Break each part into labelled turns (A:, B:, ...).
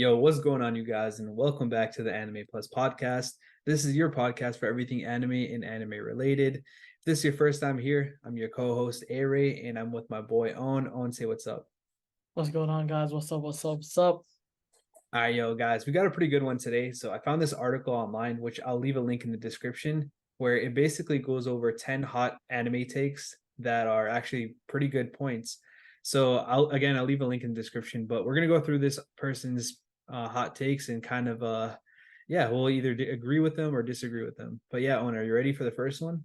A: Yo, what's going on, you guys? And welcome back to the Anime Plus podcast. This is your podcast for everything anime and anime related. If this is your first time here, I'm your co-host Aray, and I'm with my boy Aunn. Aunn, say what's up.
B: What's going on, guys? What's up? What's up? What's up?
A: All right, yo, guys, we got a pretty good one today. So I found this article online, which I'll leave a link in the description, where it basically goes over 10 hot anime takes that are actually pretty good points. So I'll leave a link in the description, but we're gonna go through this person's hot takes and kind of yeah, we'll either agree with them or disagree with them. But yeah, Owen, are you ready for the first one?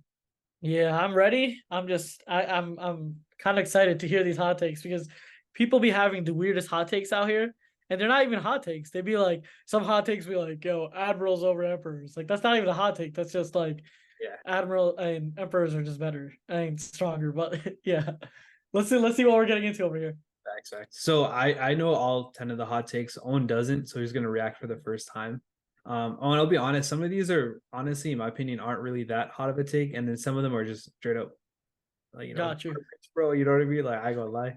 B: Yeah, I'm ready. I'm kind of excited to hear these hot takes because people be having the weirdest hot takes out here, and they're not even hot takes. They be like some hot takes be like, "Yo, admirals over emperors." Like that's not even a hot take. That's just like
A: Yeah.
B: admiral and emperors are just better. I mean, stronger, but yeah. Let's see what we're getting into over here.
A: Facts. So I know all 10 of the hot takes. Owen doesn't, so he's gonna react for the first time. Owen, I'll be honest, some of these are honestly, in my opinion, aren't really that hot of a take, and then some of them are just straight up like
B: Got you.
A: bro, you know what I mean? Like I gonna lie.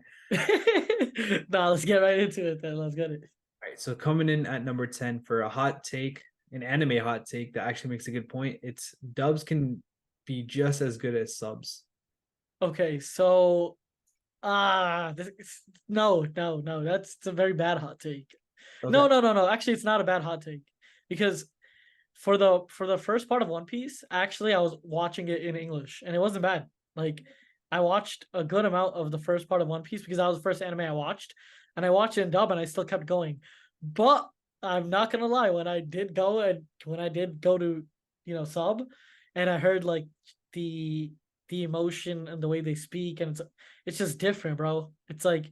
B: Nah, let's get right into it then. Let's get it.
A: All right, so coming in at number 10 for a hot take, an anime hot take that actually makes a good point. It's dubs can be just as good as subs.
B: Okay, so no, that's a very bad hot take.
A: Okay.
B: No. Actually, it's not a bad hot take because for the first part of One Piece, actually, I was watching it in English and it wasn't bad. Like, I watched a good amount of the first part of One Piece because that was the first anime I watched, and I watched it in dub and I still kept going. But I'm not gonna lie, when I did go to sub, and I heard like the the emotion and the way they speak, and it's just different, bro. It's like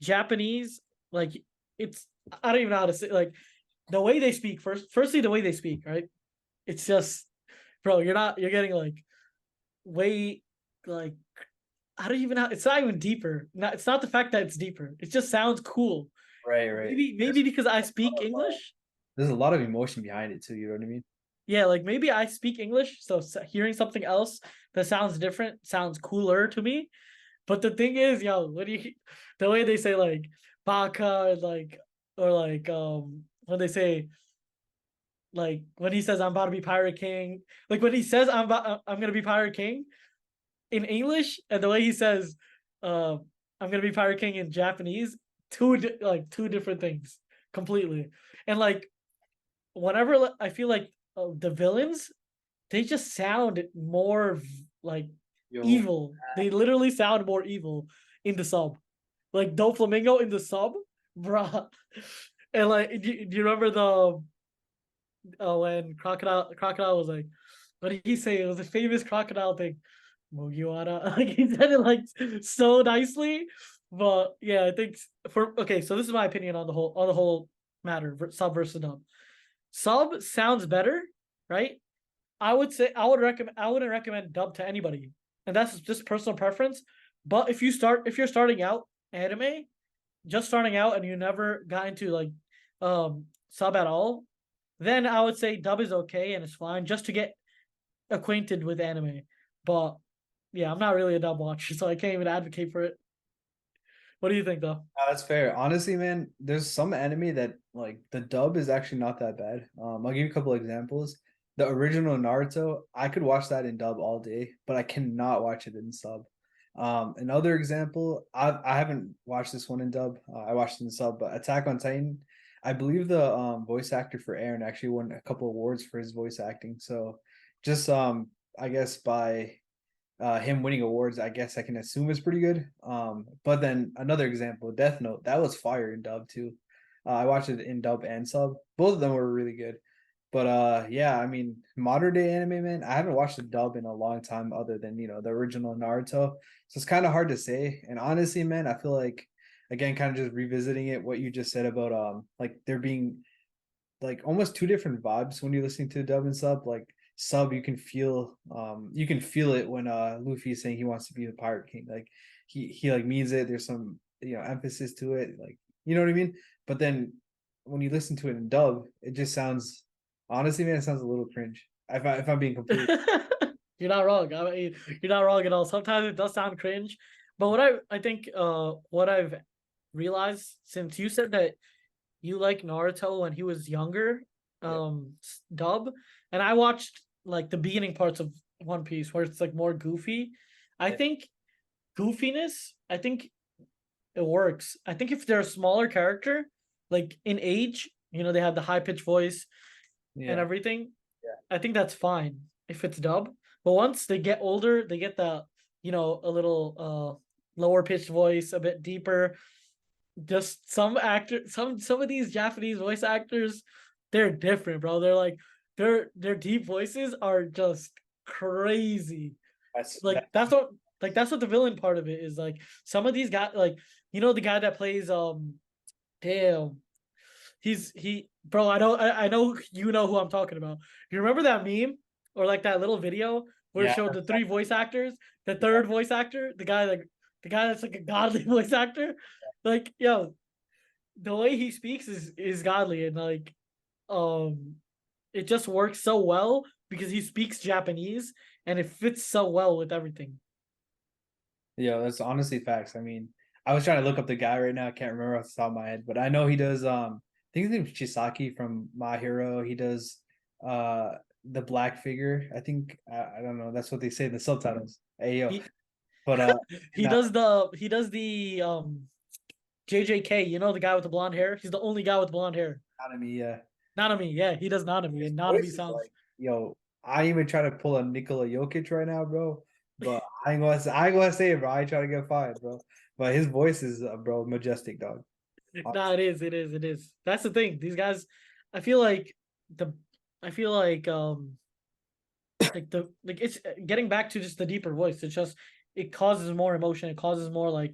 B: Japanese, like it's I don't even know how to say, like, the way they speak. Firstly, the way they speak, right? It's just, bro, you're getting like way, like, I don't even know. It's not even deeper. It's not the fact that it's deeper. It just sounds cool.
A: Right.
B: Maybe because I speak English.
A: There's a lot of emotion behind it too, you know what I mean?
B: Yeah, like maybe I speak English, so hearing something else that sounds different sounds cooler to me. But the thing is, yo, the way they say like baka, like, or like when they say, like, when he says I'm about to be Pirate King, like when he says I'm gonna be Pirate King in English, and the way he says I'm gonna be Pirate King in Japanese, two different things completely. And like whenever I feel like the villains, they just sound more like
A: Yo,
B: evil. They literally sound more evil in the sub. Like Doflamingo in the sub, bruh. And like, do you remember the when Crocodile was like, what did he say? It was a famous crocodile thing. Mugiwara. Like he said it like so nicely. But yeah, I think okay, so this is my opinion on the whole matter, sub versus dub. Sub sounds better, right? I would say I wouldn't recommend dub to anybody. And that's just personal preference. But if you're starting out anime, just starting out and you never got into like sub at all, then I would say dub is okay and it's fine just to get acquainted with anime. But yeah, I'm not really a dub watcher, so I can't even advocate for it. What do you think though?
A: that's fair. Honestly, man, there's some anime that like the dub is actually not that bad. I'll give you a couple examples. The original Naruto, I could watch that in dub all day, but I cannot watch it in sub. Another example, I haven't watched this one in dub. I watched it in sub, but Attack on Titan, I believe the voice actor for Aaron actually won a couple awards for his voice acting. So just I guess by him winning awards, I guess I can assume is pretty good. But then another example, Death Note, that was fire in dub too. I watched it in dub and sub. Both of them were really good. But yeah, I mean, modern day anime, man, I haven't watched the dub in a long time other than, the original Naruto. So it's kind of hard to say. And honestly, man, I feel like, again, kind of just revisiting it, what you just said about like there being like almost two different vibes when you're listening to dub and sub. Like sub, you can feel it when Luffy is saying he wants to be the Pirate King. Like he like means it. There's some emphasis to it, like, you know what I mean. But then when you listen to it in dub, it just sounds, honestly, man, it sounds a little cringe. If I'm being completely
B: You're not wrong. I mean, you're not wrong at all. Sometimes it does sound cringe, but what I think what I've realized, since you said that you like Naruto when he was younger,
A: Yeah,
B: dub, and I watched like the beginning parts of One Piece where it's like more goofy. I
A: yeah,
B: think goofiness, I think it works. I think if they're a smaller character, like in age, they have the high pitched voice and
A: yeah,
B: everything.
A: yeah.
B: I think that's fine if it's dub. But once they get older, they get the a little lower pitched voice, a bit deeper. Just some of these Japanese voice actors, they're different, bro. They're like their deep voices are just crazy.
A: That's
B: Like
A: that.
B: that's what the villain part of it is. Like some of these guys, like the guy that plays damn, he bro. I know you know who I'm talking about. You remember that meme or like that little video where it
A: Yeah,
B: showed the three voice actors, the
A: yeah,
B: third voice actor, the guy that's like a godly voice actor, like yo, the way he speaks is godly and like um it just works so well because he speaks Japanese and it fits so well with everything.
A: yeah. That's honestly facts. I mean, I was trying to look up the guy right now. I can't remember off the top of my head, but I know he does. I think his name's Chisaki from My Hero. He does uh the black figure. I think I don't know. That's what they say in the subtitles. Hey yo,
B: He
A: but
B: he does the JJK, the guy with the blonde hair. He's the only guy with blonde hair.
A: anime, yeah.
B: Nanami, yeah, he does Nanami,
A: His
B: and Nanami
A: voice is
B: sounds.
A: like, yo, I ain't even try to pull a Nikola Jokic right now, bro. But I ain't gonna say it, bro. I ain't trying to get fired, bro. But his voice is, bro, majestic, dog.
B: Nah,
A: Honestly.
B: it is. That's the thing. These guys, I feel like the, I feel like it's getting back to just the deeper voice. It's just it causes more emotion. It causes more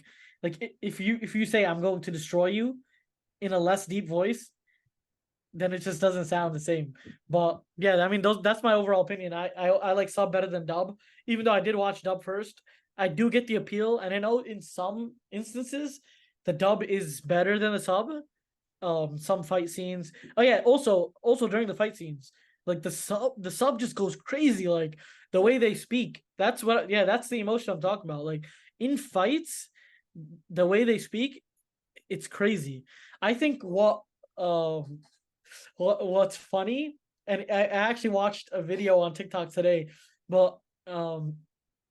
B: if you say I'm going to destroy you in a less deep voice, then it just doesn't sound the same. But yeah, I mean that's my overall opinion. I like sub better than dub, even though I did watch dub first. I do get the appeal, and I know in some instances the dub is better than the sub. Some fight scenes. Oh yeah, also during the fight scenes, like the sub just goes crazy. Like the way they speak. That's the emotion I'm talking about. Like in fights, the way they speak, it's crazy. I think what's funny, and I actually watched a video on TikTok today, but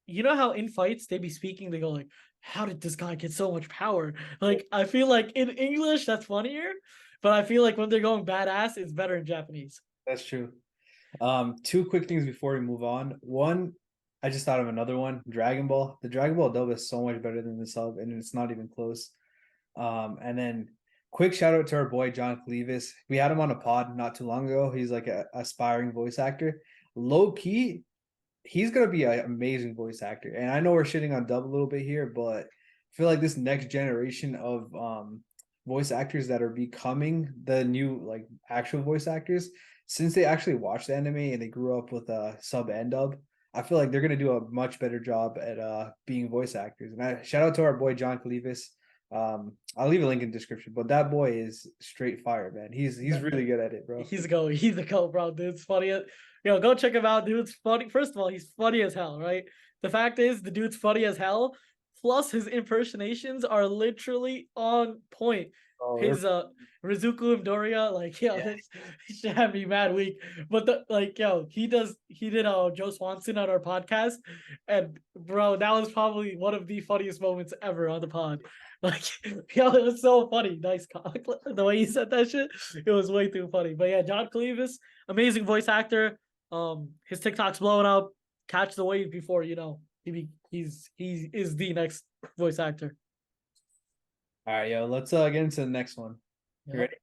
B: you know how in fights they be speaking, they go like, "How did this guy get so much power?" Like I feel like in English that's funnier, but I feel like when they're going badass, it's better in Japanese.
A: That's true. Two quick things before we move on. One, I just thought of another one. Dragon Ball. The Dragon Ball dub is so much better than the sub, and it's not even close. And then quick shout out to our boy John Clevis. We had him on a pod not too long ago. He's like a aspiring voice actor. Low key, he's gonna be an amazing voice actor. And I know we're shitting on dub a little bit here, but I feel like this next generation of voice actors that are becoming the new like actual voice actors, since they actually watched the anime and they grew up with sub and dub, I feel like they're gonna do a much better job at being voice actors. And I shout out to our boy John Clevis. I'll leave a link in the description, but that boy is straight fire, man. He's really good at it, bro.
B: He's a go, bro. Dude's funny. Go check him out. Dude's funny. First of all, he's funny as hell, right? The fact is, the dude's funny as hell. Plus, his impersonations are literally on point.
A: Oh,
B: His Rizuku Midoriya, like
A: yeah,
B: this should have me mad weak. But he did Joe Swanson on our podcast, and bro, that was probably one of the funniest moments ever on the pod. Like, yo, it was so funny. Nice cock. The way he said that shit, it was way too funny. But yeah, John Clevis, amazing voice actor. His TikTok's blowing up. Catch the wave before he is the next voice actor.
A: all right, yo, let's get into the next one. You
B: Yep.
A: ready?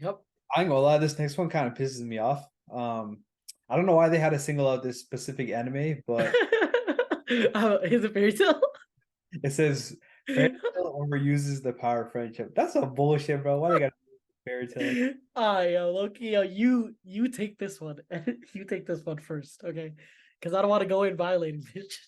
B: Yep.
A: I ain't gonna lie, this next one kind of pisses me off. I don't know why they had to single out this specific anime, but
B: Is it fairy tale?
A: it says fairy tale overuses the power of friendship. That's some bullshit, bro. Why they got fairy tale?
B: Yo, Loki, yo, you take this one. You take this one first, okay? Because I don't want to go in violating this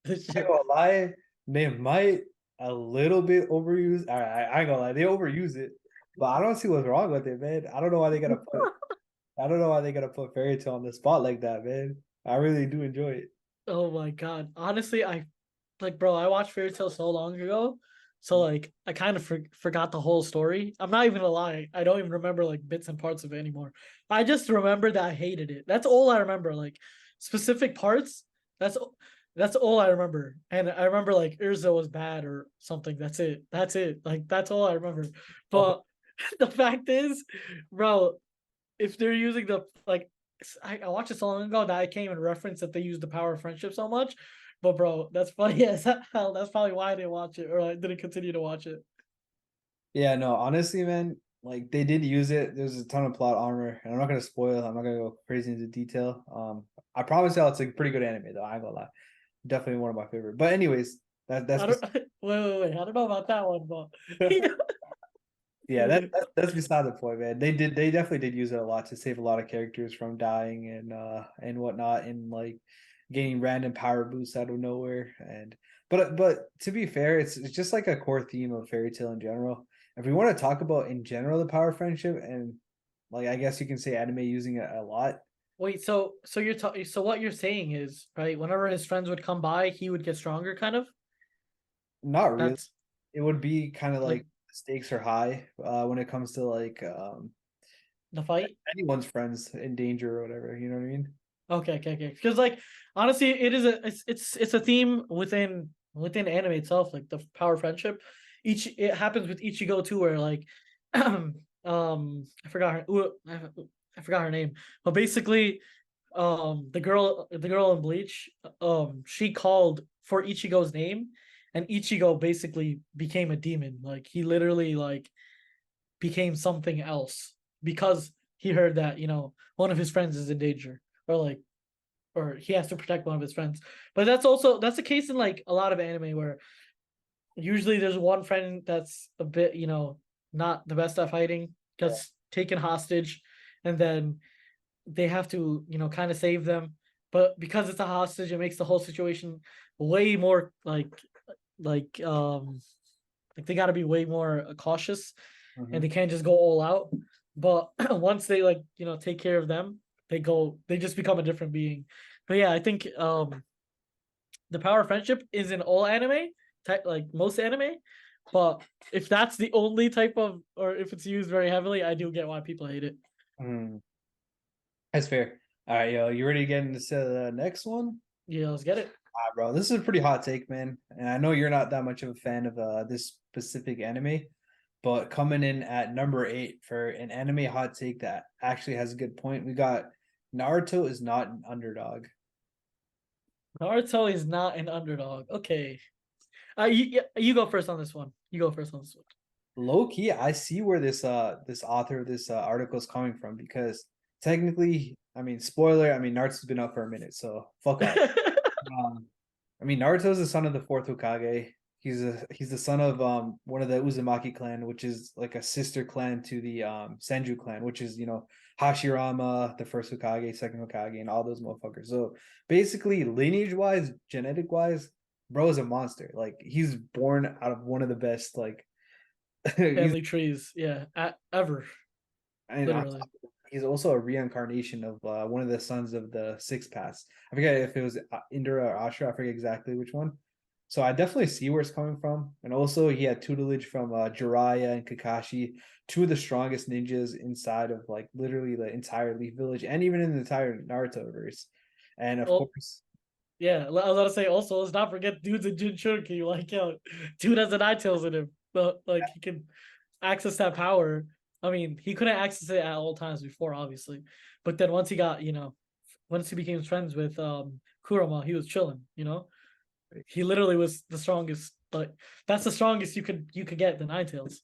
A: I ain't
B: shit.
A: gonna lie, they might a little bit overuse. All right, I ain't gonna lie, they overuse it, but I don't see what's wrong with it, man. I don't know why they gotta put. I don't know why they gotta put fairy tale on the spot like that, man. I really do enjoy it.
B: Oh my god. Honestly, bro, I watched Fairy Tail so long ago So like I kind of forgot the whole story. I'm not even gonna lie. I don't even remember like bits and parts of it anymore. I just remember that I hated it. That's all I remember. Like specific parts. That's that's all I remember. And I remember like Urza was bad or something. That's it. That's it. Like that's all I remember.
A: Oh,
B: But the fact is, bro, if they're using the like I watched it so long ago that I can't even reference that they use the power of friendship so much. But bro, that's funny as hell. That's probably why I didn't watch it or I didn't continue to watch it.
A: yeah, no, honestly, man, like they did use it. There's a ton of plot armor, and I'm not gonna spoil. I'm not gonna go crazy into detail. I promise you, it's a pretty good anime, though. I ain't gonna lie, definitely one of my favorite. But anyways,
B: I don't wait. I don't know about that one, but
A: yeah, that's beside the point, man. They definitely did use it a lot to save a lot of characters from dying and whatnot, and like getting random power boosts out of nowhere. And but to be fair, it's just like a core theme of fairy tale in general. If we want to talk about in general the power of friendship, and like I guess you can say anime using it a lot.
B: wait. So you're so what you're saying is right. Whenever his friends would come by, he would get stronger, kind of.
A: Not really.
B: That's
A: It would be kind of
B: like
A: like stakes are high when it comes to like
B: the fight.
A: anyone's friends in danger or whatever. You know what I mean?
B: Okay. Because like honestly, it is it's a theme within anime itself, like the power of friendship. It happens with Ichigo too, where like I forgot her I forgot her name, but basically the girl in Bleach she called for Ichigo's name, and Ichigo basically became a demon. Like he literally like became something else because he heard that one of his friends is in danger, or like or he has to protect one of his friends. But that's the case in like a lot of anime where usually there's one friend that's a bit not the best at fighting,
A: Yeah.
B: gets taken hostage, and then they have to kind of save them. But because it's a hostage, it makes the whole situation way more like like they got to be way more cautious, and they
A: Mhm.
B: can't just go all out. But once they like take care of them, they just become a different being. But yeah, I think the power of friendship is in all anime, like most anime. But if that's the only type of, or if it's used very heavily, I do get why people hate it.
A: Mm, that's fair. All right, yo, you ready to get into the next one?
B: Yeah, let's get it.
A: Bro, this is a pretty hot take, man. And I know you're not that much of a fan of this specific anime, but coming in at number 8 for an anime hot take that actually has a good point, we got Naruto is not an underdog.
B: Naruto is not an underdog. Okay. You go first on this one. You go first on this
A: Low key, I see where this author of this article is coming from because technically, I mean, spoiler, I mean Naruto's been out for a minute, so fuck off.
B: one.
A: Um, I mean, Naruto's the son of the fourth Hokage. He's the son of one of the Uzumaki clan, which is like a sister clan to the Senju clan, which is Hashirama, the first Hokage, second Hokage, and all those motherfuckers. So basically, lineage wise, genetic wise, bro is a monster. Like he's born out of one of the best. Like he's
B: Family trees. Yeah. Ever.
A: and
B: Literally.
A: he's also a reincarnation of one of the sons of the Six Paths. I forget if it was Indra or Ashra. I forget exactly which one. So I definitely see where it's coming from. And also, he had tutelage from Jiraiya and Kakashi, two of the strongest ninjas inside of like literally the entire Leaf Village and even in the entire Naruto verse. And of
B: Oh,
A: course,
B: yeah. I was gonna say also, let's not forget dude's a Jinchuriki. Like, dude has an eye tails in him. But like he can access that power. I mean, he couldn't access it at all times before, obviously. But then once he got, once he became friends with Kurama, he was chilling. He literally was the strongest, like that's the strongest you could get the Nine Tails.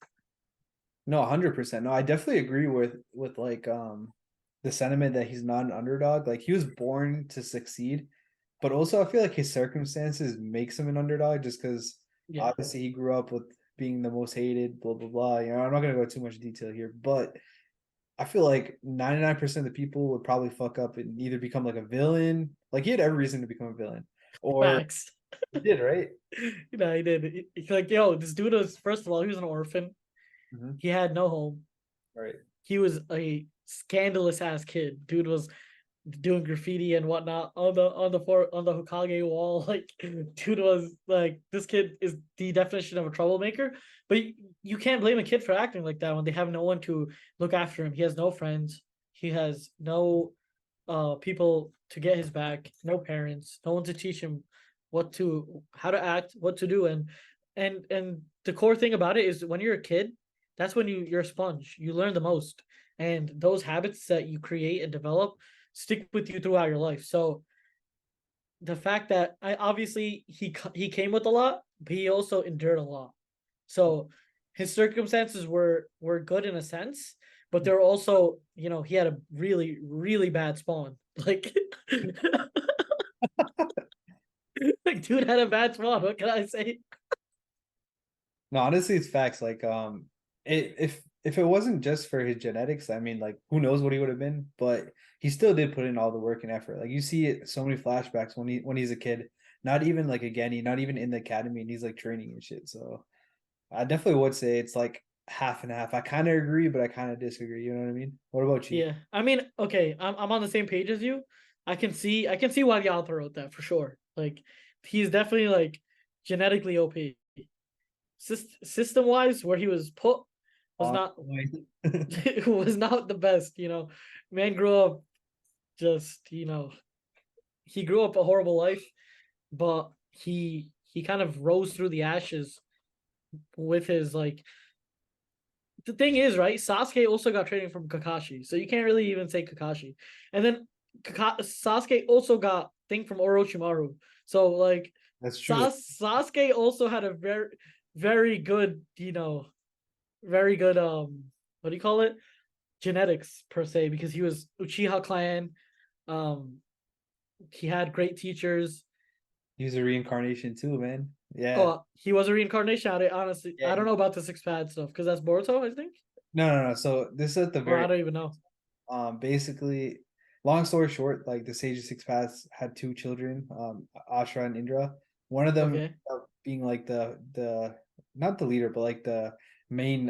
A: no, 100%. No, I definitely agree with like the sentiment that he's not an underdog. Like he was born to succeed, but also I feel like his circumstances makes him an underdog just because
B: Yeah.
A: obviously he grew up with being the most hated, blah blah blah. I'm not gonna go too much detail here, but I feel like 99% of the people would probably fuck up and either become like a villain. Like he had every reason to become a villain. Or
B: Facts.
A: he did, right?
B: He did. Like, yo, this dude was first of all, he was an orphan.
A: Mm-hmm.
B: He had no home.
A: Right.
B: He was a scandalous ass kid. Dude was doing graffiti and whatnot on the Hokage wall. Like, dude was like, this kid is the definition of a troublemaker. But you can't blame a kid for acting like that when they have no one to look after him. He has no friends. He has no people to get his back, no parents, no one to teach him how to act, what to do. And the core thing about it is when you're a kid, that's when you're a sponge. You learn the most. And those habits that you create and develop stick with you throughout your life. So the fact that I obviously he came with a lot, but he also endured a lot. So his circumstances were good in a sense, but they're also, he had a really, really bad spawn. Like, like, dude had a bad spawn. What can I say?
A: No, honestly, it's facts. Like, if it wasn't just for his genetics, I mean, like, who knows what he would have been? But he still did put in all the work and effort. Like, you see it so many flashbacks when he's a kid, not even like again, he not even in the academy, and he's like training and shit. So I definitely would say it's like half and half. I kind of agree, but I kind of disagree. You know what I mean? What about you?
B: Yeah, I mean, okay, I'm on the same page as you. I can see why the author wrote that for sure. Like, he's definitely like genetically OP. System wise, where he was put was
A: On
B: not
A: point.
B: was not the best. Man grew up just he grew up a horrible life, but he kind of rose through the ashes with his like. The thing is, right? Sasuke also got training from Kakashi, so you can't really even say Kakashi. And then Sasuke also got thing from Orochimaru. So like,
A: That's true.
B: Sasuke also had a very, very good, very good what do you call it? Genetics per se, because he was Uchiha clan. Um, he had great teachers.
A: He's a reincarnation too, man. Yeah.
B: Oh, he was a reincarnation. Honestly,
A: Yeah.
B: I don't know about the six pad stuff because that's Boruto, I think.
A: No. So this is at the
B: Or
A: very
B: I don't even know.
A: basically, long story short, like the Sage of Six Paths had two children, Ashra and Indra. One of them
B: Okay,
A: being like the not the leader, but like the main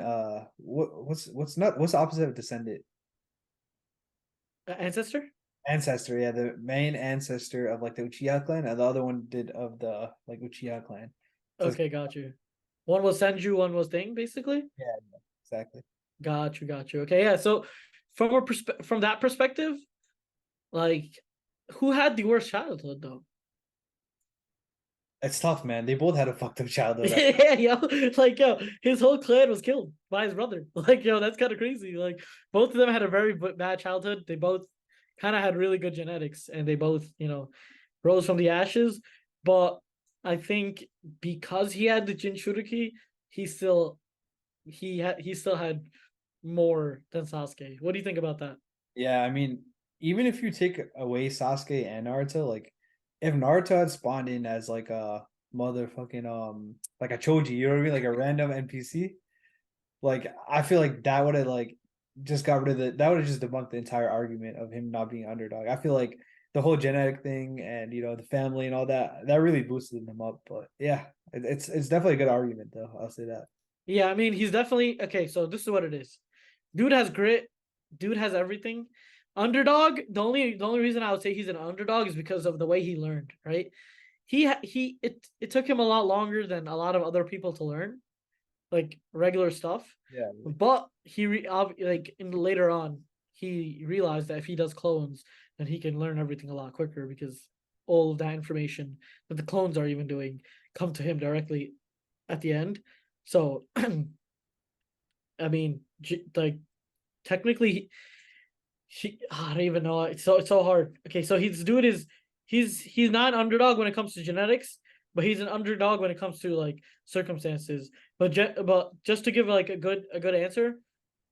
A: what's the opposite of descendant?
B: ancestor.
A: Ancestor, yeah, the main ancestor of like the Uchiha clan, and the other one did of the like Uchiha clan. So it's,
B: Okay, got you. One was Senju, one was Thing, basically.
A: yeah, exactly.
B: Got you. Okay, yeah. So from that perspective, like, who had the worst childhood though?
A: It's tough, man. They both had a fucked up childhood.
B: Yeah, yo, like, yo, his whole clan was killed by his brother. Like, yo, that's kind of crazy. Like, both of them had a very bad childhood. They both kind of had really good genetics, and they both, rose from the ashes. But I think because he had the Jinchuriki, he still he still had more than Sasuke. What do you think about that?
A: Yeah, I mean, even if you take away Sasuke and Naruto, like if Naruto had spawned in as like a motherfucking like a Choji, you know what I mean? Like a random NPC, like I feel like that would have like just got rid of that would have just debunked the entire argument of him not being underdog. I feel like the whole genetic thing and the family and all that really boosted him up. But yeah, it's definitely a good argument though. I'll say that.
B: Yeah, I mean, he's definitely okay. So this is what it is. Dude has grit. Dude has everything. Underdog. The only reason I would say he's an underdog is because of the way he learned. Right. It took him a lot longer than a lot of other people to learn, like regular stuff.
A: Yeah.
B: But like in later on, he realized that if he does clones, then he can learn everything a lot quicker because all of that information that the clones are even doing come to him directly at the end. So I mean, like, technically, I don't even know. It's so hard. Okay, so his dude is he's not an underdog when it comes to genetics, but he's an underdog when it comes to like circumstances. But just to give like a good answer,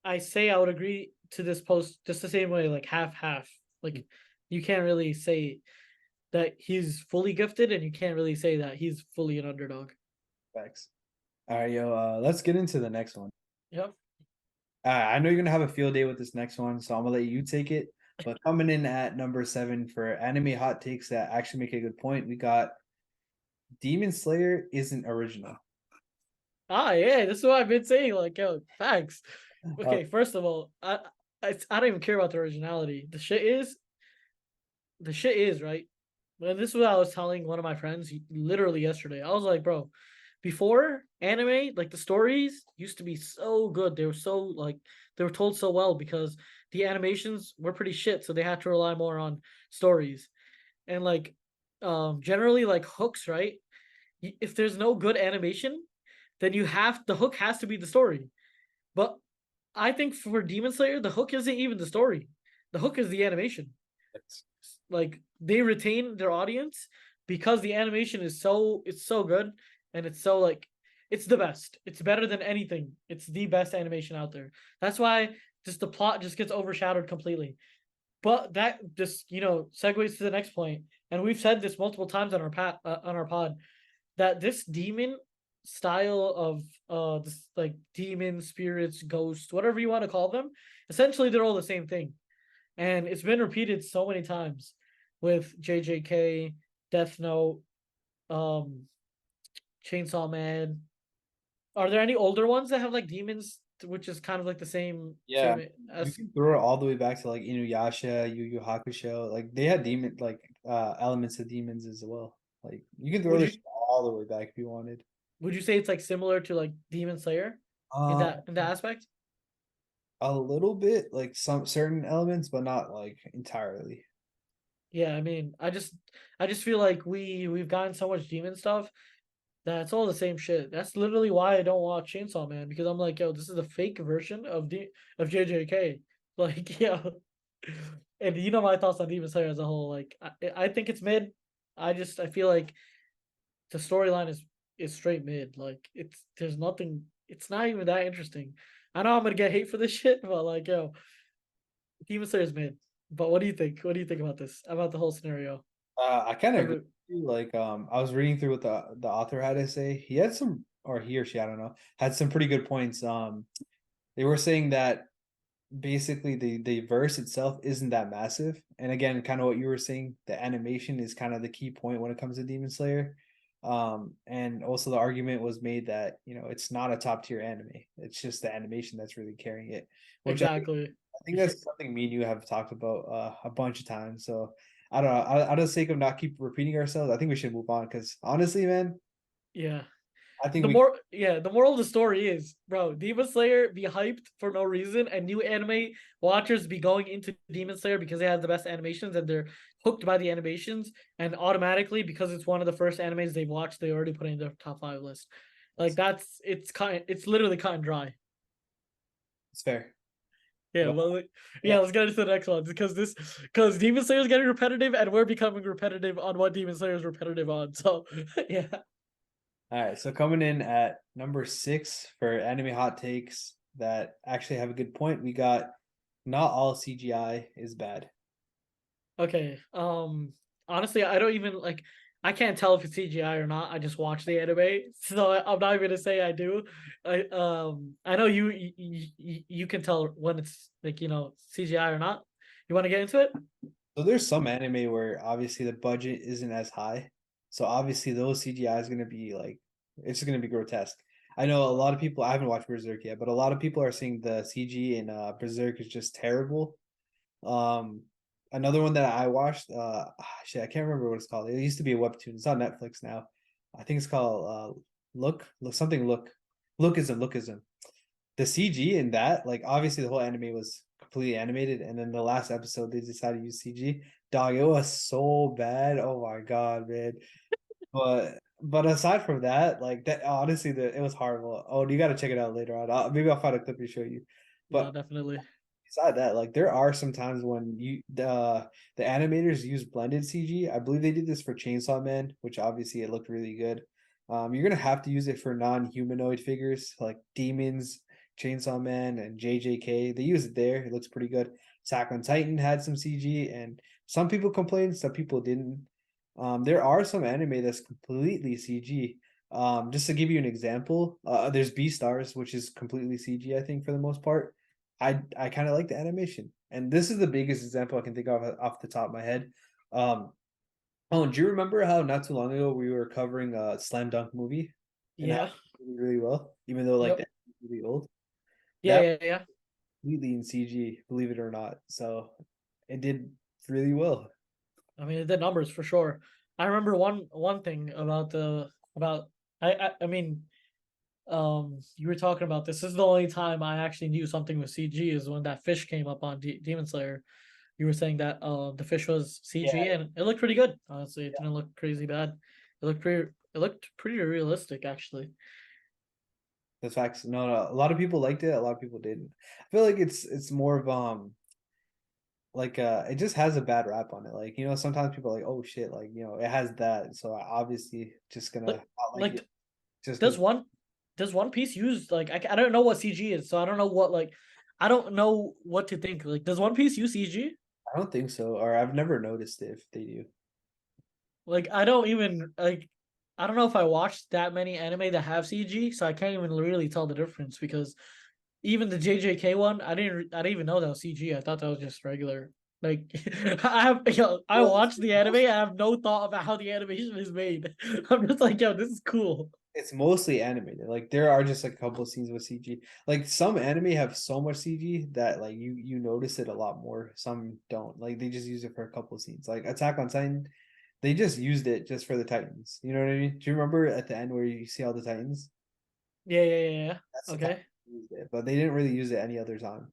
B: I say I would agree to this post just the same way, like half half. Like, you can't really say that he's fully gifted, and you can't really say that he's fully an underdog.
A: Thanks. All right, yo, let's get into the next one.
B: Yep.
A: I know you're gonna have a field day with this next one, so I'm gonna let you take it. But coming in at number 7 for anime hot takes that actually make a good point, we got Demon Slayer isn't original.
B: Yeah, this is what I've been saying. Like, yo, facts.
A: Uh,
B: Okay, first of all, I don't even care about the originality. The shit is the shit is right. And this is what I was telling one of my friends literally yesterday. I was like, bro, before anime, like the stories used to be so good. They were so like they were told so well because the animations were pretty shit, so they had to rely more on stories. And like generally like hooks, right? If there's no good animation, then the hook has to be the story. But I think for Demon Slayer, the hook isn't even the story. The hook is the animation. Like they retain their audience because the animation is it's so good and it's so like it's the best. It's better than anything. It's the best animation out there. That's why just the plot just gets overshadowed completely. But that just segues to the next point, and we've said this multiple times on our pod that this demon style of this like demon spirits ghosts whatever you want to call them, essentially they're all the same thing, and it's been repeated so many times with JJK, Death Note, um, Chainsaw Man. Are there any older ones that have like demons, which is kind of like the
A: Yeah,
B: same
A: you
B: as?
A: can throw it all the way back to like Inuyasha, Yu Yu Hakusho. Like they had demon like elements of demons as well. Like you can throw
B: Would
A: this
B: you
A: all the way back if you wanted.
B: would you say it's like similar to like Demon Slayer
A: Uh,
B: in that aspect?
A: a little bit, like some certain elements, but not like entirely.
B: Yeah, I mean, I just feel like we've gotten so much demon stuff that it's all the same shit. That's literally why I don't watch Chainsaw Man because I'm like, yo, this is a fake version of JJK. Like, yeah. And you know my thoughts on Demon Slayer as a whole. Like, I think it's mid. I feel like the storyline is straight mid. Like, there's nothing. It's not even that interesting. I know I'm gonna get hate for this shit, but like, yo, Demon Slayer's mid. But what do you think? What do you think about this? About the whole scenario?
A: I kind of agree
B: Every,
A: with you. Like, I was reading through what the author had to say. He had some, or he or she, I don't know, had some pretty good points. They were saying that basically the verse itself isn't that massive, and again, kind of what you were saying, the animation is kind of the key point when it comes to Demon Slayer. And also the argument was made that it's not a top tier anime. It's just the animation that's really carrying it, which
B: exactly.
A: I think that's something me and you have talked about a bunch of times. So I don't know. Out of the sake of not keep repeating ourselves, I think we should move on because honestly, man,
B: Yeah.
A: I think we
B: The moral of the story is, bro, Demon Slayer be hyped for no reason, and new anime watchers be going into Demon Slayer because it has the best animations and they're hooked by the animations, and automatically because it's one of the first animes they've watched, they already put it in their top 5 list. Like it's literally cut and dry.
A: it's fair.
B: Yeah,
A: Well,
B: well,
A: yeah.
B: yeah, let's get into the next one because Demon Slayer is getting repetitive and we're becoming repetitive on what Demon Slayer is repetitive on. So yeah,
A: All right, so coming in at number 6 for anime hot takes that actually have a good point, we got not all CGI is bad.
B: okay. Honestly, I don't even like. I can't tell if it's CGI or not. I just watch the anime, so I'm not even gonna say I do. I know you can tell when it's like CGI or not. You want to get into it?
A: So there's some anime where obviously the budget isn't as high. So obviously those CGI is going to be like it's going to be grotesque. I know a lot of people I haven't watched Berserk yet, but a lot of people are saying the CG in Berserk is just terrible. Um Another one that I watched shit, I can't remember what it's called. It used to be a webtoon. It's on Netflix now. I think it's called Lookism. The CG in that, like obviously the whole anime was completely animated, and then the last episode they decided to use CG. Dog, it was so bad. Oh my god, man. But aside from that, like that honestly, it was horrible. Oh, you got to check it out later on. Maybe I'll find a clip to show you.
B: No,
A: But
B: definitely.
A: beside that, like there are some times when the animators use blended CG. I believe they did this for Chainsaw Man, which obviously it looked really good. You're gonna have to use it for non-humanoid figures like demons, Chainsaw Man, and JJK. They use it there. It looks pretty good. Attack on Titan had some CG, and some people complained, some people didn't. There are some anime that's completely CG. Just to give you an example, there's Beastars, which is completely CG, I think, for the most part. I kind of like the animation, and this is the biggest example I can think of off the top of my head. Um, oh, do you remember how not too long ago we were covering a slam dunk movie and how
B: Yeah.
A: it did really well, even though like
B: Yep.
A: that really old?
B: Yeah.
A: That
B: Yeah. Yeah.
A: completely in CG, believe it or not. So it did really well.
B: I mean, it did numbers for sure. I remember one thing about the about I mean, you were talking about this. This is the only time I actually knew something was CG is when that fish came up on Demon Slayer. You were saying that the fish was
A: Yeah,
B: CG and it looked pretty good. Honestly, it didn't look crazy bad. It looked pretty realistic actually.
A: the facts. No, no. A lot of people liked it. A lot of people didn't. I feel like it's more of like it just has a bad rap on it. Like, sometimes people are like, oh shit, like, it has that. So I obviously just gonna
B: Like
A: not like
B: like
A: it just
B: does
A: because
B: One Piece use like I don't know what CG is, so I don't know what like I don't know what to think. Like, does One Piece use CG?
A: I don't think so. Or I've never noticed it if they do.
B: Like, I don't even like. I don't know if I watched that many anime that have CG, so I can't even really tell the difference because even the JJK one, I didn't even know that was CG. I thought that was just regular. Like, I
A: Well,
B: watched the anime. I have no thought about how the animation is made. I'm just like, yo, this is cool.
A: it's mostly animated. Like there are just like a couple of scenes with CG. Like some anime have so much CG that like you notice it a lot more. Some don't. Like they just use it for a couple of scenes. Like Attack on Titan, they just used it just for the Titans. You know what I mean? Do you remember at the end where you see all the Titans?
B: Yeah.
A: That's the time
B: Okay,
A: they used it, but they didn't really use it any other time.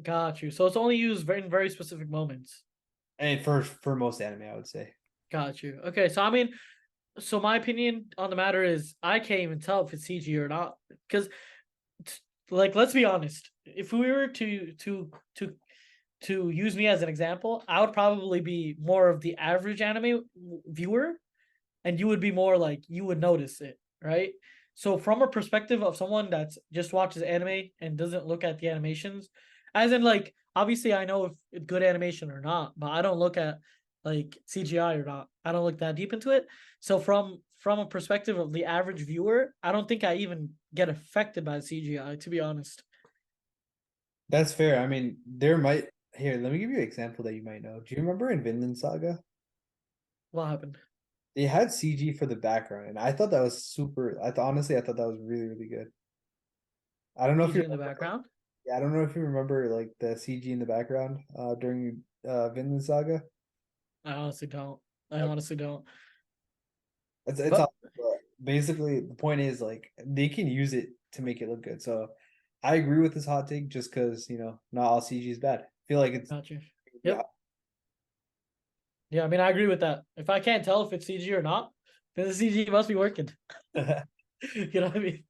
B: got you. So it's only used in very specific moments.
A: And for most anime, I would say.
B: Got you. Okay, so I mean, so my opinion on the matter is I can't even tell if it's CG or not because, like, let's be honest. If we were to use me as an example, I would probably be more of the average anime viewer, and you would be more like you would notice it, right? So from a perspective of someone that's just watches anime and doesn't look at the animations, as in like obviously I know if it's good animation or not, but I don't look at like CGI or not. I don't look that deep into it. So from a perspective of the average viewer, I don't think I even get affected by CGI, to be honest.
A: That's fair. I mean, there might here, let me give you an example that you might know. Do you remember in Vinland Saga?
B: What happened?
A: They had CG for the background, and I thought that was super. Honestly, I thought that was really, really good. I don't know if you
B: CG in the
A: remember, like,
B: background?
A: yeah, I don't know if you remember like the CG in the background during Vinland Saga.
B: I honestly don't. I
A: Okay.
B: honestly don't.
A: It's
B: But
A: all basically the point is like they can use it to make it look good. So I agree with this hot take just because not all CG is bad. I feel like it's
B: got you.
A: yeah.
B: Yep. Yeah, I mean, I agree with that. If I can't tell if it's CG or not, then the CG must be working. You know what I mean?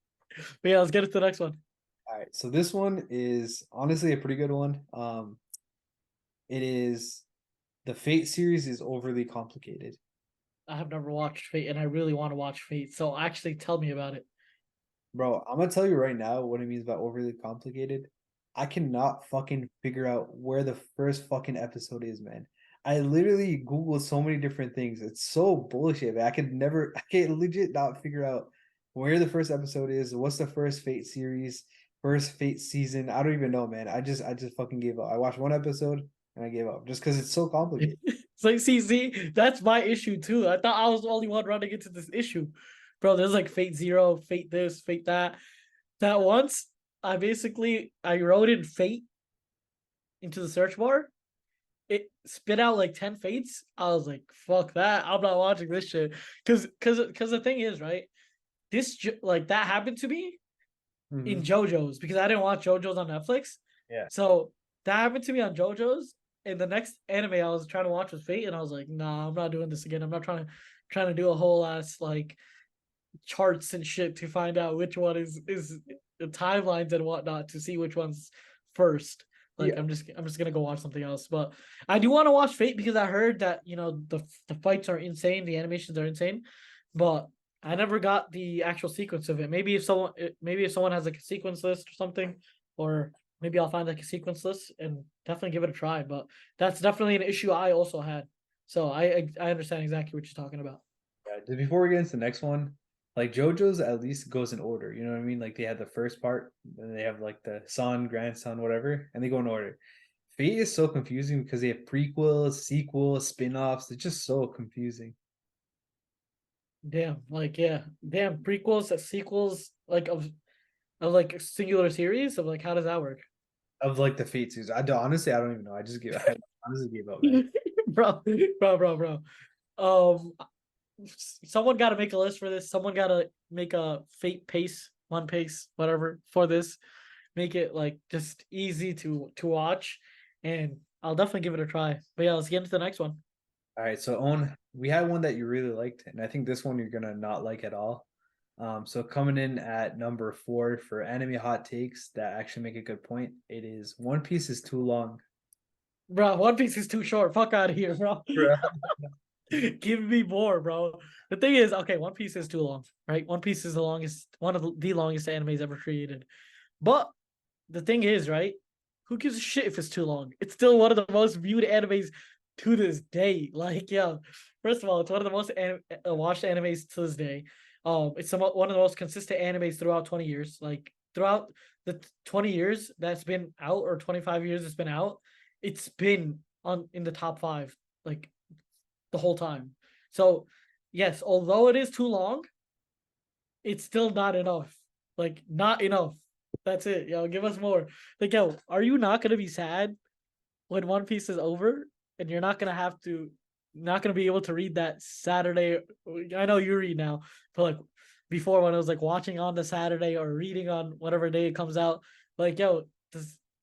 B: But yeah, let's get into the next one.
A: All right, so this one is honestly a pretty good one. It is the Fate series is overly complicated.
B: I have never watched Fate, and I really want to watch Fate. So actually, tell me about it.
A: Bro, I'm gonna tell you right now what it means by overly complicated. I cannot fucking figure out where the first fucking episode is, man. I literally Google so many different things. It's so bullshit, man. I can legit not figure out where the first episode is, what's the first Fate series, first Fate season. I don't even know, man. I just fucking gave up. I watched one episode and I gave up just because it's so complicated.
B: It's like, see, that's my issue too. I thought I was the only one running into this issue, bro. There's like Fate Zero, Fate this, Fate that. That once I wrote in Fate into the search bar, it spit out like 10 fates. I was like, fuck that. I'm not watching this shit. Cause the thing is, right? Like that happened to me in
A: Mhm.
B: JoJo's because I didn't watch JoJo's on Netflix.
A: Yeah.
B: So that happened to me on JoJo's. And the next anime I was trying to watch was Fate, and I was like, nah, I'm not doing this again. I'm not trying to do a whole ass like charts and shit to find out which one is the timelines and whatnot to see which one's first. Like
A: Yeah.
B: I'm just gonna go watch something else. But I do want to watch Fate because I heard that the fights are insane, the animations are insane, but I never got the actual sequence of it. Maybe if someone has like a sequence list or something, or maybe I'll find like a sequence list and definitely give it a try. But that's definitely an issue I also had. So I understand exactly what you're talking about.
A: Yeah, before we get into the next one, like JoJo's at least goes in order. You know what I mean? Like they have the first part, then they have like the son, grandson, whatever, and they go in order. Fate is so confusing because they have prequels, sequels, spin-offs. It's just so confusing
B: Damn, like yeah, damn prequels, sequels, like of like a singular series of like how does that work?
A: of like the Fate series. I don't even know. I honestly gave up, man.
B: bro, bro. Um, someone got to make a list for this. Someone got to make a fate pace, one pace, whatever for this. Make it like just easy to watch, and I'll definitely give it a try. But yeah, let's get into the next one.
A: All right, so Owen, we had one that you really liked, and I think this one you're gonna not like at all. So coming in at number 4 for anime hot takes that actually make a good point, it is One Piece is too long.
B: Bro, One Piece is too short. Fuck out of here, bro.
A: Bruh.
B: Give me more, bro. The thing is, okay, One Piece is too long, right? One Piece is the longest, one of the longest animes ever created. But the thing is, right? Who gives a shit if it's too long? It's still one of the most viewed animes to this day. Like, yeah, first of all, it's one of the most watched animes to this day. It's one of the most consistent animes throughout 20 years. Like throughout the 20 years that's been out, or 25 years it's been out, it's been on in the top 5, like the whole time. So yes, although it is too long, it's still not enough. Like not enough. That's it. Yo, give us more. Like, yo, are you not gonna be sad when One Piece is over and you're not gonna be able to read that Saturday? I know you read now, but like before when I was like watching on the Saturday or reading on whatever day it comes out, like, yo,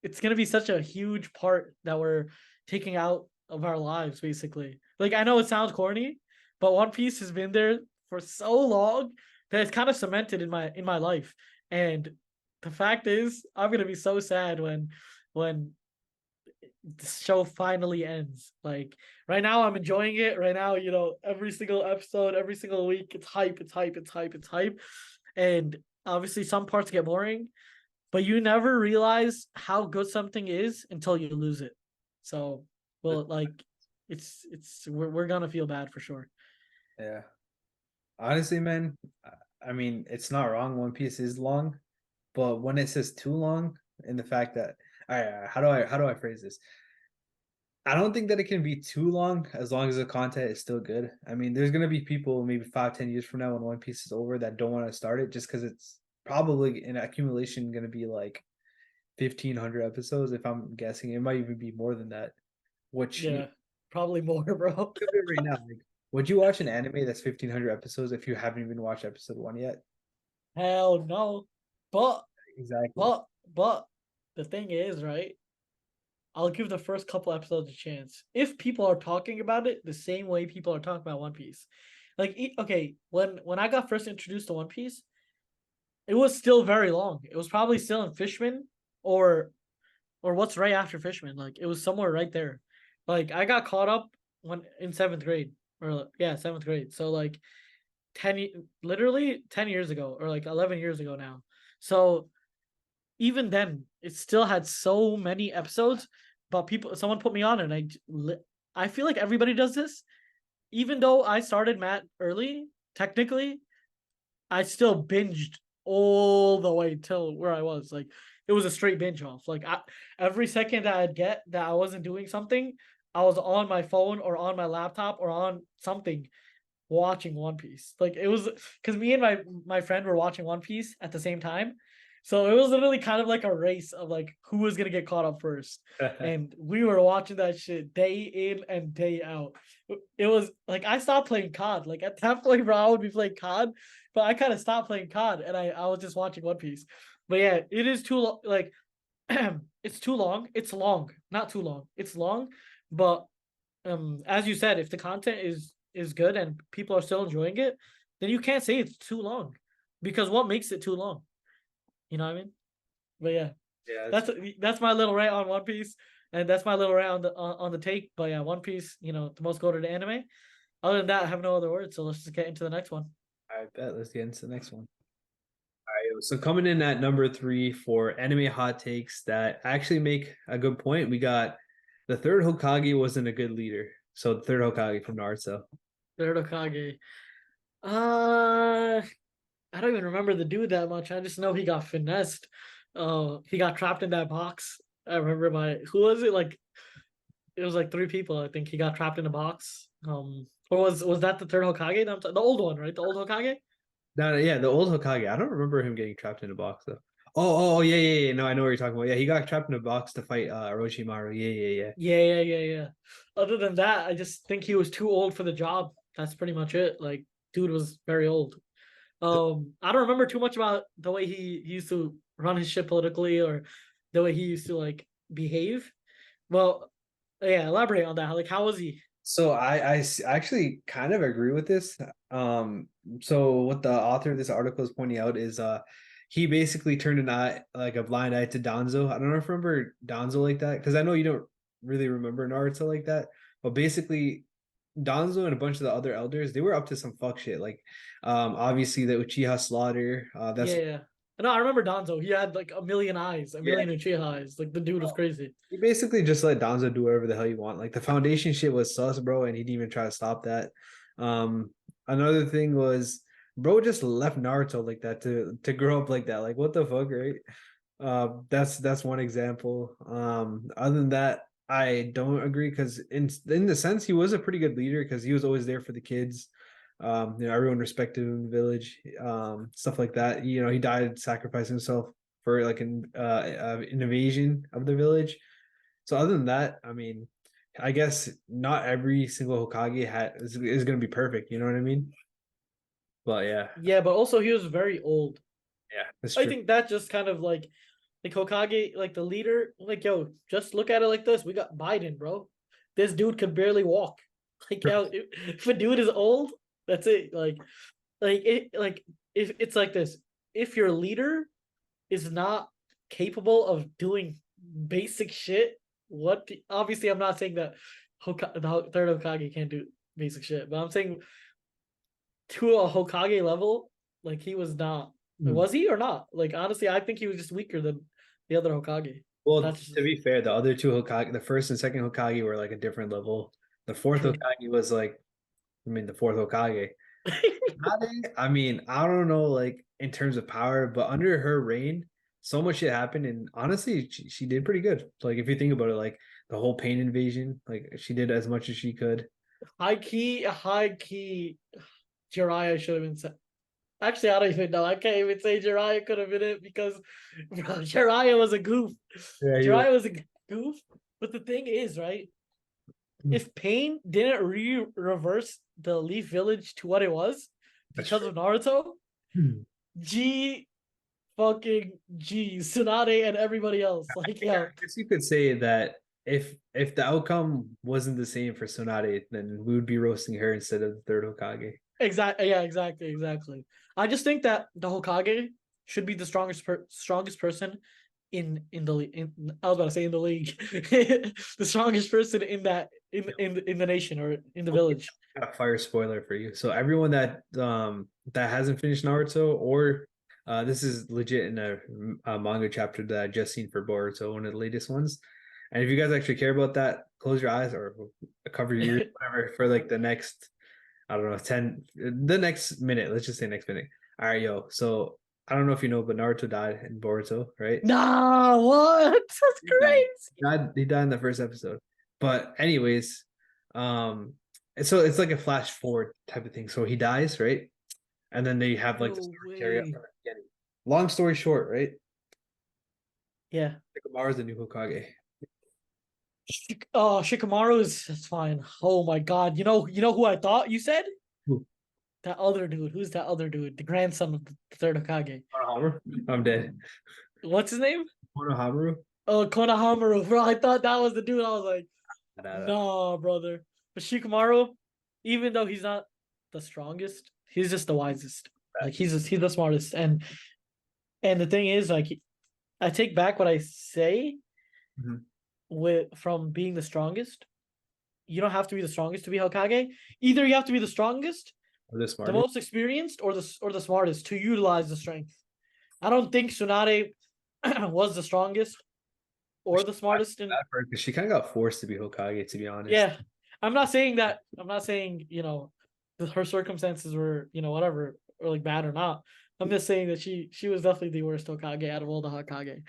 B: it's gonna be such a huge part that we're taking out of our lives, basically. Like, I know it sounds corny, but One Piece has been there for so long that it's kind of cemented in my life. And the fact is, I'm gonna be so sad when the show finally ends. Like right now, I'm enjoying it. Right now, every single episode, every single week, it's hype, it's hype, it's hype, it's hype. And obviously, some parts get boring, but you never realize how good something is until you lose it. So, well, like we're gonna feel bad for sure.
A: Yeah. Honestly, man, I mean, it's not wrong. One Piece is long, but when it says too long, and the fact that, all right, how do I phrase this? I don't think that it can be too long as the content is still good. I mean, there's gonna be people maybe 5, 10 years from now when One Piece is over that don't want to start it just because it's probably in accumulation gonna be like 1,500 episodes. If I'm guessing, it might even be more than that. Which
B: Yeah, probably more, bro.
A: right now, like, would you watch an anime that's 1,500 episodes if you haven't even watched episode 1 yet?
B: Hell no. But
A: Exactly.
B: but the thing is, right? I'll give the first couple episodes a chance. If people are talking about it the same way people are talking about One Piece. Like, okay, when I got first introduced to One Piece, it was still very long. It was probably still in Fishman, or what's right after Fishman. Like it was somewhere right there. Like I got caught up when in 7th grade, or yeah, 7th grade. So like 10 years ago, or like 11 years ago now. So even then, it still had so many episodes. But someone put me on it, and I feel like everybody does this. Even though I started Matt early, technically, I still binged all the way till where I was. Like it was a straight binge off. Like every second that I'd get that I wasn't doing something, I was on my phone or on my laptop or on something watching One Piece. Like it was because me and my friend were watching One Piece at the same time. So it was literally kind of like a race of like who was gonna get caught up first. And we were watching that shit day in and day out. It was like I stopped playing COD. Like at that point, bro, I would be playing COD, but I kind of stopped playing COD and I was just watching One Piece. But yeah, it is too long. Like it's too long. It's long, not too long. It's long, but as you said, if the content is good and people are still enjoying it, then you can't say it's too long, because what makes it too long? You know what I mean? But yeah,
A: Yeah,
B: that's my little rant on One Piece, and that's my little rant on the take. But yeah, One Piece, the most goated anime. Other than that, I have no other words. So let's just get into the next one.
A: I bet. Let's get into the next one. All right, so coming in at number 3 for anime hot takes that actually make a good point, we got the third Hokage wasn't a good leader. So the third Hokage from Naruto.
B: Third Hokage. Uh, I don't even remember the dude that much. I just know he got finessed. He got trapped in that box. I remember who was it? Like it was like 3 people. I think he got trapped in a box. Or was that the third Hokage? The old one, right? The old Hokage.
A: No, yeah, the old Hokage. I don't remember him getting trapped in a box though. Yeah. No, I know what you're talking about. Yeah, he got trapped in a box to fight Orochimaru. Yeah.
B: Yeah. Other than that, I just think he was too old for the job. That's pretty much it. Like, dude was very old. I don't remember too much about the way he used to run his shit politically or the way he used to like behave. Well, yeah, elaborate on that. Like, how was he?
A: So actually kind of agree with this. So what the author of this article is pointing out is he basically turned an eye like a blind eye to Danzo. I don't know if you remember Danzo like that because I know you don't really remember Naruto like that, but basically Danzo and a bunch of the other elders they were up to some fuck shit. Like obviously the Uchiha slaughter. That's
B: Yeah. No, I remember Donzo. He had like a million eyes, a
A: yeah.
B: million Uchiha eyes. Like the dude was crazy.
A: He basically just let Danzo do whatever the hell you want. Like the foundation shit was sus, bro, and he didn't even try to stop that. Um, Another thing was, bro, just left Naruto like that to grow up like that. Like what the fuck, right? That's one example. Other than that, I don't agree because in the sense he was a pretty good leader because he was always there for the kids. Everyone respected him in the village. Stuff like that. You know, he died sacrificing himself for like an invasion of the village. So other than that, I mean, I guess not every single Hokage is going to be perfect. You know what I mean? But yeah,
B: Yeah, but also he was very old.
A: yeah, that's
B: I
A: true.
B: think that just kind of like Hokage, like the leader, like yo, just look at it like this. We got Biden, bro. This dude could barely walk. Like yo, if a dude is old, that's it. Like if it's like this, if your leader is not capable of doing basic shit, what? Obviously, I'm not saying that the third Hokage can't do basic shit, but I'm saying to a Hokage level, like he was not.
A: Hmm.
B: Was he or not? Like honestly, I think he was just weaker than the other Hokage.
A: Well,
B: That's
A: to
B: just
A: be fair, the other two Hokage, the first and second Hokage were like a different level. The fourth
B: true.
A: Hokage was like, I mean, the fourth Hokage. I mean, I don't know, like in terms of power, but under her reign, so much shit happened, and honestly, she did pretty good. Like if you think about it, like the whole pain invasion, like she did as much as she could.
B: High key. Jiraiya should have been set. Actually, I don't even know. I can't even say Jiraiya could have been it because bro, Jiraiya was a goof.
A: Yeah, he was.
B: Jiraiya was a goof. But the thing is, right? If Pain didn't reverse the Leaf Village to what it was
A: That's
B: because
A: true.
B: of Naruto,
A: Hmm.
B: G fucking G, Tsunade and everybody else. Like,
A: I
B: yo,
A: guess you could say that if the outcome wasn't the same for Tsunade, then we would be roasting her instead of the third Hokage.
B: exactly. Yeah, exactly. I just think that the Hokage should be the strongest person in the I was about to say in the league, the strongest person in that in the nation or in the
A: Okay,
B: village.
A: got a fire spoiler for you. So everyone that hasn't finished Naruto or this is legit in a manga chapter that I just seen for Boruto, one of the latest ones. And if you guys actually care about that, close your eyes or cover your ears, whatever, for like the next, I don't know, the next minute. Let's just say next minute. All right, yo. So I don't know if you know, but Naruto died in Boruto, right?
B: Nah, what? That's
A: He died.
B: crazy.
A: He died in the first episode. But anyways, um, so it's like a flash forward type of thing. So he dies, right? And then they have like the
B: No
A: story carry out
B: way.
A: from the beginning. Long story short, right?
B: Yeah.
A: Shikamaru's the new Hokage.
B: Oh, Shikamaru is that's fine. Oh my god. You know who I thought you said?
A: Who?
B: That other dude. Who's that other dude? The grandson of the third Hokage.
A: Konohamaru? I'm dead.
B: What's his name?
A: Konohamaru?
B: Oh, Konohamaru, bro. I thought that was the dude. I was like,
A: Nah, nah.
B: nah, brother. But Shikamaru, even though he's not the strongest, he's just the wisest. Like he's the smartest. And the thing is, like, I take back what I say
A: Mhm.
B: with from being the strongest. You don't have to be the strongest to be Hokage. Either you have to be the strongest,
A: Or the
B: the
A: smartest.
B: most experienced, or the smartest to utilize the strength. I don't think Tsunade was the strongest or the smartest in.
A: Bad for her because she kind of got forced to be Hokage, to be honest.
B: Yeah, I'm not saying that. I'm not saying her circumstances were whatever or like bad or not. I'm just saying that she was definitely the worst Hokage out of all the Hokage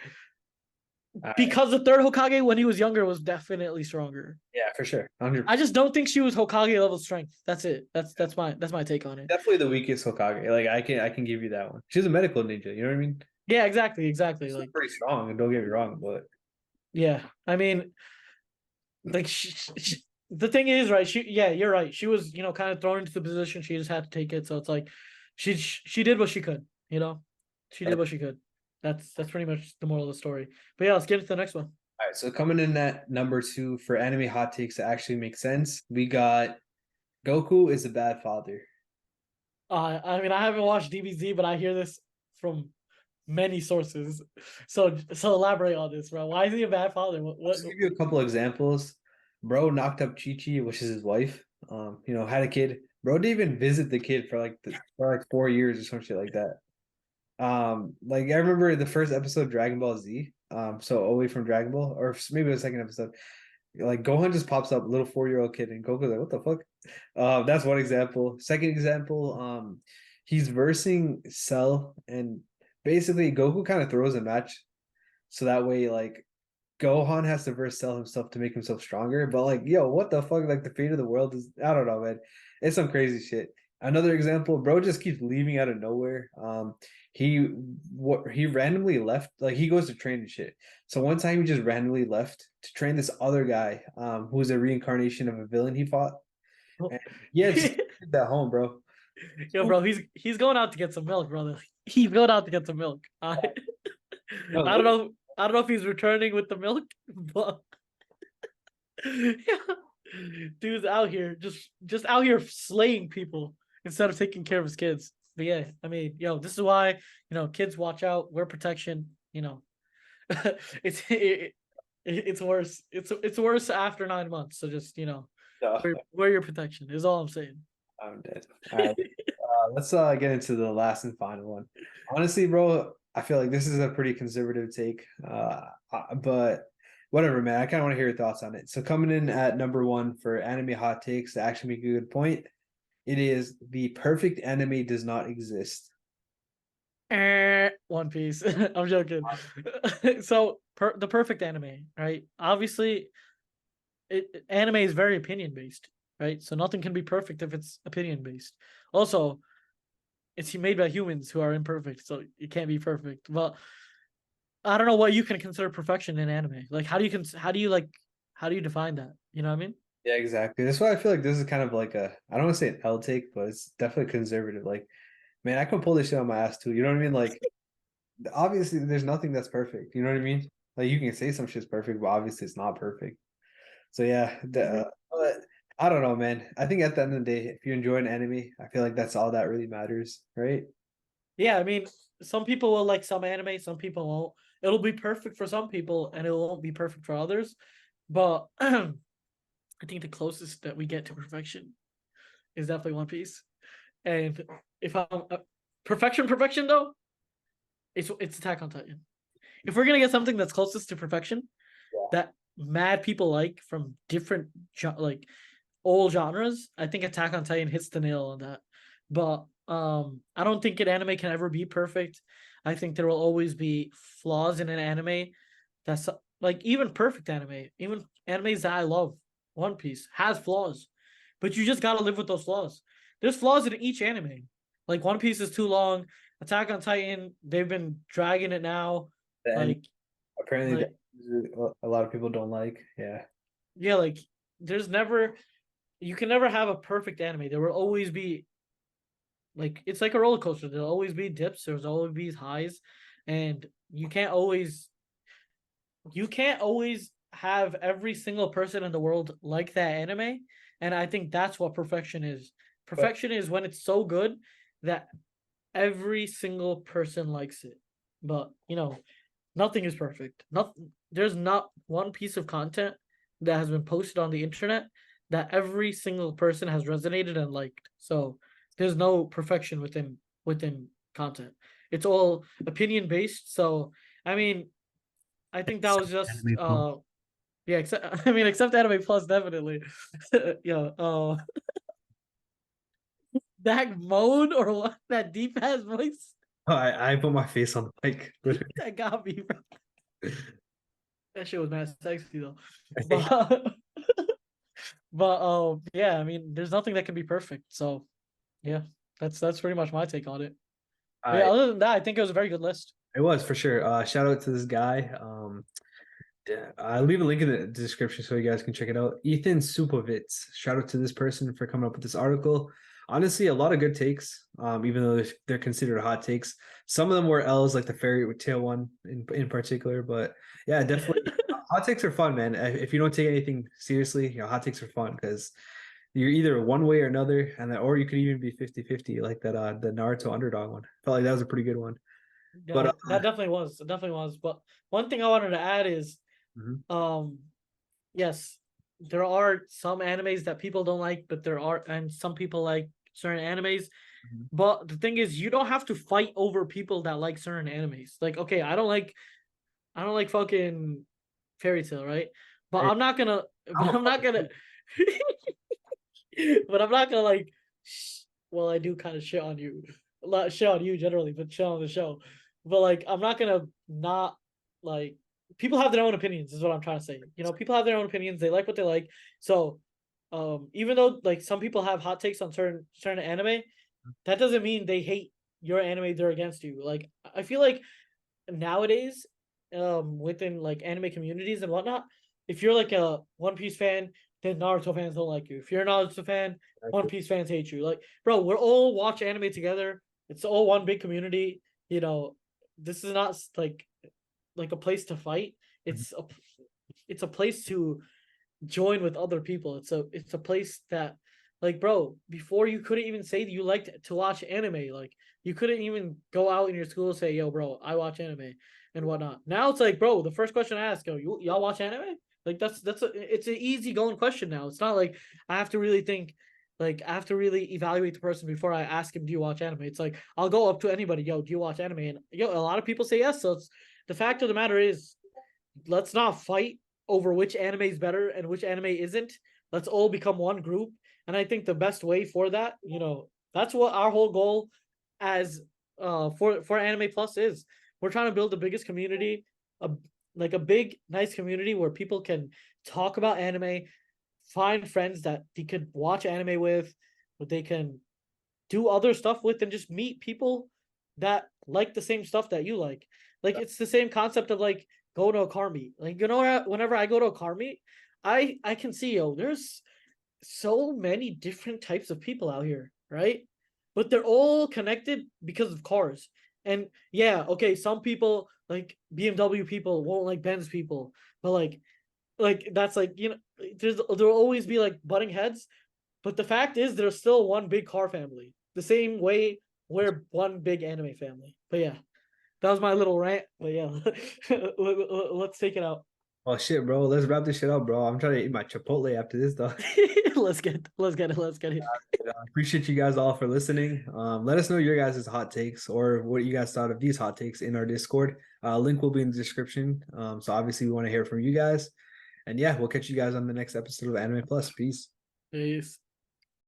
A: All right.
B: because the third Hokage when he was younger was definitely stronger.
A: Yeah, for sure. 100.
B: I just don't think she was Hokage level strength. That's it. That's my take on it.
A: Definitely the weakest Hokage. Like I can give you that one. She's a medical ninja. You know what I mean?
B: Yeah, exactly.
A: It's
B: Like,
A: pretty strong, and don't get me wrong, but
B: yeah, I mean, like the thing is, right? Yeah, you're right. She was, kind of thrown into the position. She just had to take it. So it's like, she did what she could. She did what she could. That's pretty much the moral of the story. But yeah, let's get into the next one.
A: all right, so coming in at number two for anime hot takes that actually make sense, we got Goku is a bad father.
B: I mean, I haven't watched DBZ, but I hear this from many sources. So elaborate on this, bro. Why is he a bad father?
A: I'll just give you a couple examples. Bro knocked up Chi Chi, which is his wife. Had a kid. Bro didn't even visit the kid for like 4 years or some shit like that. Like I remember the first episode of Dragon Ball Z. So away from Dragon Ball, or maybe the second episode. Like Gohan just pops up, little 4-year-old kid, and Goku's like, "What the fuck?" That's one example. Second example, he's versing Cell, and basically Goku kind of throws a match, so that way like Gohan has to verse Cell himself to make himself stronger. But like, yo, what the fuck? Like the fate of the world is, I don't know, man. It's some crazy shit. Another example, bro just keeps leaving out of nowhere. He randomly left, like he goes to train and shit. So one time he just randomly left to train this other guy, who's a reincarnation of a villain he fought. And yeah, just did that home, bro.
B: Yo, bro, he's going out to get some milk, brother. He's going out to get some milk.
A: No,
B: I don't know. I don't know if he's returning with the milk, but yeah, dude's out here just out here slaying people instead of taking care of his kids. But yeah, I mean, yo, this is why kids watch out, wear protection. It's it's worse. It's worse after 9 months. So just
A: no,
B: wear your protection is all I'm saying.
A: I'm dead. All right. Let's get into the last and final one. Honestly, bro, I feel like this is a pretty conservative take. But whatever, man. I kind of want to hear your thoughts on it. So coming in at number one for anime hot takes to actually make a good point, it is the perfect anime does not exist.
B: One Piece. I'm joking. So the perfect anime, right? Obviously, anime is very opinion based, right? So nothing can be perfect if it's opinion based. Also, it's made by humans who are imperfect, so it can't be perfect. But I don't know what you can consider perfection in anime. Like, how do you define that? You know what I mean?
A: Yeah, exactly. That's why I feel like this is kind of like I don't want to say an L take, but it's definitely conservative. Like, man, I can pull this shit on my ass too. You know what I mean? Like, obviously, there's nothing that's perfect. You know what I mean? Like, you can say some shit's perfect, but obviously, it's not perfect. So yeah, but I don't know, man. I think at the end of the day, if you enjoy an anime, I feel like that's all that really matters, right?
B: Yeah, I mean, some people will like some anime, some people won't. It'll be perfect for some people, and it won't be perfect for others. But I think the closest that we get to perfection is definitely One Piece. And if I'm perfection though, it's Attack on Titan. If we're gonna get something that's closest to perfection,
A: Yeah.
B: that mad people like from different like old genres, I think Attack on Titan hits the nail on that. But I don't think an anime can ever be perfect. I think there will always be flaws in an anime. That's like even perfect anime, even animes that I love. One Piece has flaws, but you just gotta live with those flaws. There's flaws in each anime. Like One Piece is too long. Attack on Titan, they've been dragging it now.
A: And
B: Like,
A: apparently,
B: like
A: a lot of people don't like. Yeah.
B: yeah, like there's never you can never have a perfect anime. There will always be like it's like a roller coaster. There'll always be dips. There's always be highs, and you can't always have every single person in the world like that anime. And I think that's what perfection is.
A: But
B: Perfection is when it's so good that every single person likes it. But nothing is perfect. There's not one piece of content that has been posted on the internet that every single person has resonated and liked. So there's no perfection within content. It's all opinion based. So I mean, I think that was just
A: anime plus.
B: yeah, except Anime Plus definitely. Yeah, that moan or what? That deep ass voice
A: I put my face on the mic.
B: that got me, bro. That shit was mad sexy though. But yeah, I mean, there's nothing that can be perfect. So yeah, that's pretty much my take on it.
A: All
B: But yeah,
A: right.
B: other than that, I think it was a very good list.
A: It was for sure. Shout out to this guy. Yeah, I'll leave a link in the description so you guys can check it out. Ethan Supovitz. Shout out to this person for coming up with this article. Honestly, a lot of good takes. Even though they're considered hot takes. Some of them were L's, like the fairy tale one in particular. But yeah, definitely hot takes are fun, man. If you don't take anything seriously, hot takes are fun because you're either one way or another, or you could even be 50-50, like that the Naruto underdog one. Felt like that was a pretty good one. But
B: Yeah, that definitely was. It definitely was. But one thing I wanted to add is,
A: mhm.
B: um, yes, there are some animes that people don't like, but there are, and some people like certain animes.
A: Mhm.
B: But the thing is, you don't have to fight over people that like certain animes. Like, okay, I don't like fucking Fairy Tale, right? But
A: Hey,
B: I'm not gonna,
A: I'm
B: but
A: a
B: I'm not gonna, but I'm not gonna like. Well, I do kind of shit on you, shit on you generally, but shit on the show. But like, I'm not gonna not like. People have their own opinions, is what I'm trying to say. You know, people have their own opinions. They like what they like. So, even though like some people have hot takes on certain anime, that doesn't mean they hate your anime. They're against you. Like, I feel like nowadays, within like anime communities and whatnot, if you're like a One Piece fan, then Naruto fans don't like you. If you're a Naruto fan, One Piece fans hate you. Like, bro, we're all watch anime together. It's all one big community. You know, this is not like a place to fight. It's a place to join with other people. It's a place that, like, bro, before you couldn't even say that you liked to watch anime. Like, you couldn't even go out in your school and say, yo, bro, I watch anime and whatnot. Now it's like, bro, the first question I ask, yo, y'all watch anime? Like, it's an easy going question now. It's not like I have to really think, like, I have to really evaluate the person before I ask him, do you watch anime? It's like I'll go up to anybody, yo, do you watch anime? And yo, a lot of people say yes. So it's the fact of the matter is, let's not fight over which anime is better and which anime isn't. Let's all become one group. And I think the best way for that, that's what our whole goal as for Anime Plus is. We're trying to build the biggest community, a like a big nice community where people can talk about anime, find friends that they could watch anime with, but they can do other stuff with, and just meet people that like the same stuff that you like. Like, it's the same concept of like go to a car meet. Like, whenever I go to a car meet, I can see, there's so many different types of people out here, right? But they're all connected because of cars. And yeah, okay, some people like BMW people won't like Benz people, but like that's like, there'll always be like butting heads, but the fact is there's still one big car family. The same way we're one big anime family. But yeah, that was my little rant. But yeah, let's take it out.
A: oh shit, bro. Let's wrap this shit up, bro. I'm trying to eat my Chipotle after this, though.
B: Let's get it.
A: Appreciate you guys all for listening. Let us know your guys' hot takes or what you guys thought of these hot takes in our Discord. Link will be in the description. So obviously we want to hear from you guys. And yeah, we'll catch you guys on the next episode of Anime Plus. Peace.
B: Peace.